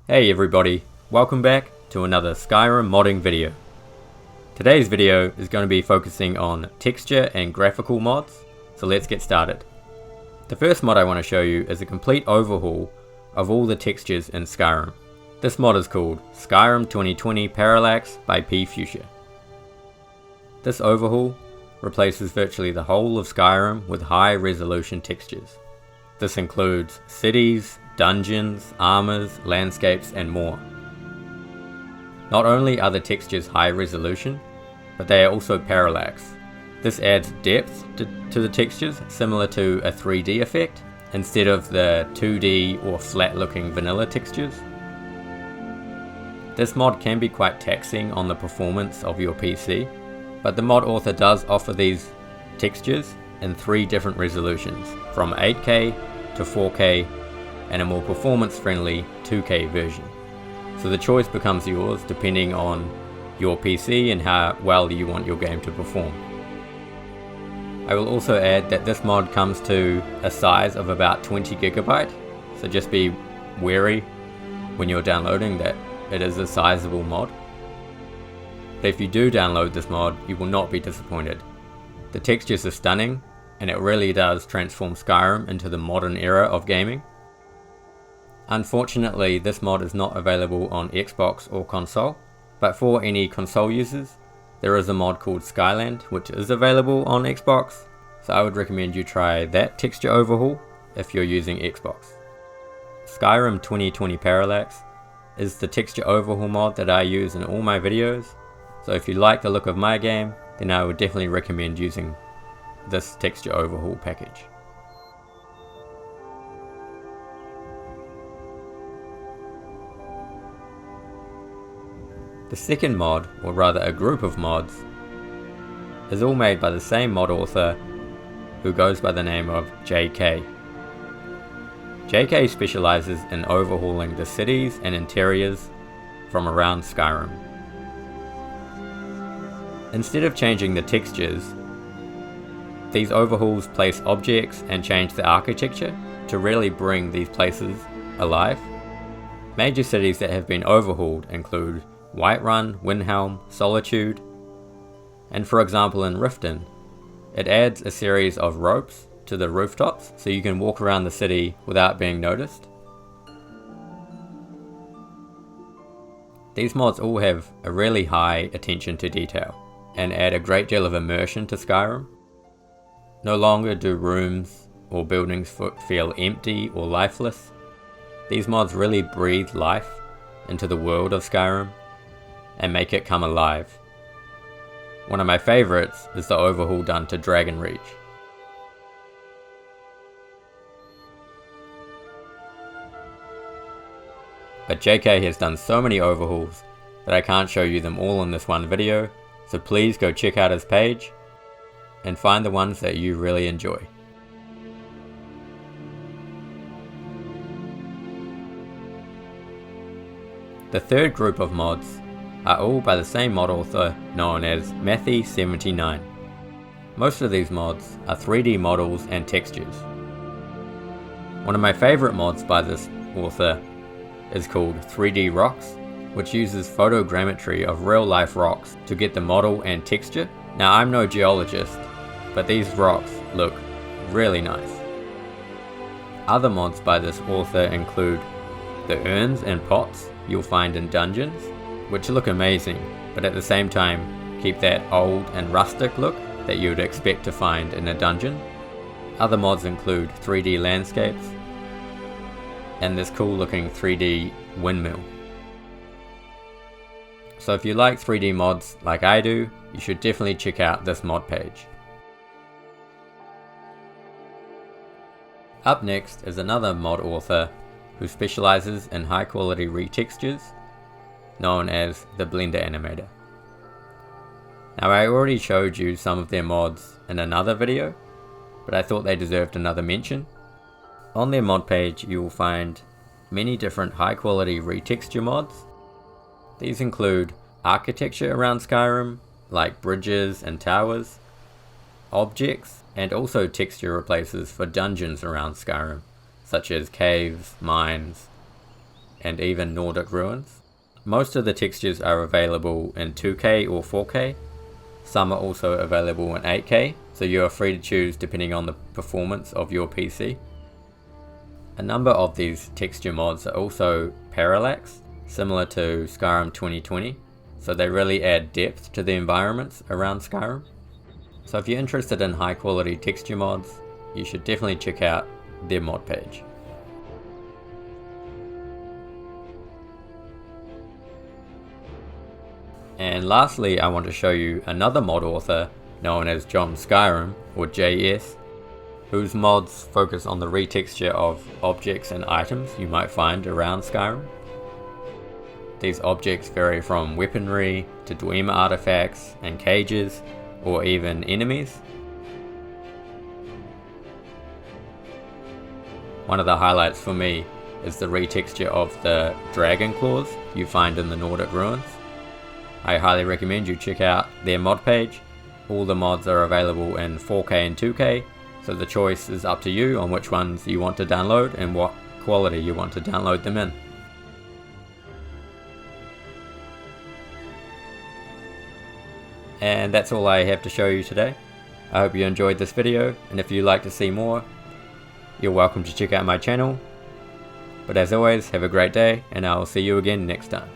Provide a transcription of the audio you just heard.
Hey everybody, welcome back to another Skyrim modding video. Today's video is going to be focusing on texture and graphical mods, so let's get started. The first mod I want to show you is a complete overhaul of all the textures in Skyrim. This mod is called Skyrim 2020 Parallax by Pfuscher. This overhaul replaces virtually the whole of Skyrim with high resolution textures. This includes cities, dungeons, armors, landscapes, and more. Not only are the textures high resolution, but they are also parallax. This adds depth to the textures, similar to a 3D effect, instead of the 2D or flat looking vanilla textures. This mod can be quite taxing on the performance of your PC, but the mod author does offer these textures in 3 different resolutions, from 8K to 4K and a more performance-friendly 2K version. So the choice becomes yours depending on your PC and how well you want your game to perform. I will also add that this mod comes to a size of about 20 GB, so just be wary when you're downloading that it is a sizable mod. But if you do download this mod, you will not be disappointed. The textures are stunning, and it really does transform Skyrim into the modern era of gaming. Unfortunately, this mod is not available on Xbox or console, but for any console users, there is a mod called Skyland which is available on Xbox, so I would recommend you try that texture overhaul if you're using Xbox. Skyrim 2020 Parallax is the texture overhaul mod that I use in all my videos, so if you like the look of my game, then I would definitely recommend using this texture overhaul package. The second mod, or rather a group of mods, is all made by the same mod author who goes by the name of JK. JK specializes in overhauling the cities and interiors from around Skyrim. Instead of changing the textures, these overhauls place objects and change the architecture to really bring these places alive. Major cities that have been overhauled include Whiterun, Windhelm, Solitude, and for example in Riften, it adds a series of ropes to the rooftops so you can walk around the city without being noticed. These mods all have a really high attention to detail and add a great deal of immersion to Skyrim. No longer do rooms or buildings feel empty or lifeless. These mods really breathe life into the world of Skyrim and make it come alive. One of my favorites is the overhaul done to Dragonreach. But JK has done so many overhauls that I can't show you them all in this one video, so please go check out his page and find the ones that you really enjoy. The third group of mods are all by the same mod author known as Mathy79. Most of these mods are 3D models and textures. One of my favorite mods by this author is called 3D Rocks, which uses photogrammetry of real life rocks to get the model and texture. Now I'm no geologist, but these rocks look really nice. Other mods by this author include the urns and pots you'll find in dungeons, which look amazing, but at the same time keep that old and rustic look that you would expect to find in a dungeon. Other mods include 3D landscapes and this cool looking 3D windmill. So if you like 3D mods like I do, you should definitely check out this mod page. Up next is another mod author who specializes in high quality retextures, known as TheBlenderAnimator. Now I already showed you some of their mods in another video, but I thought they deserved another mention. On their mod page you will find many different high quality retexture mods. These include architecture around Skyrim, like bridges and towers, objects, and also texture replacers for dungeons around Skyrim, such as caves, mines, and even Nordic ruins. Most of the textures are available in 2K or 4K. Some are also available in 8K, so you are free to choose depending on the performance of your PC. A number of these texture mods are also Parallax, similar to Skyrim 2020, so they really add depth to the environments around Skyrim. So if you're interested in high quality texture mods, you should definitely check out their mod page. And lastly, I want to show you another mod author known as johnskyrim, or JS, whose mods focus on the retexture of objects and items you might find around Skyrim. These objects vary from weaponry to Dwemer artifacts and cages, or even enemies. One of the highlights for me is the retexture of the dragon claws you find in the Nordic ruins. I highly recommend you check out their mod page. All the mods are available in 4K and 2K, so the choice is up to you on which ones you want to download and what quality you want to download them in. And that's all I have to show you today. I hope you enjoyed this video, and if you'd like to see more, you're welcome to check out my channel. But as always, have a great day, and I'll see you again next time.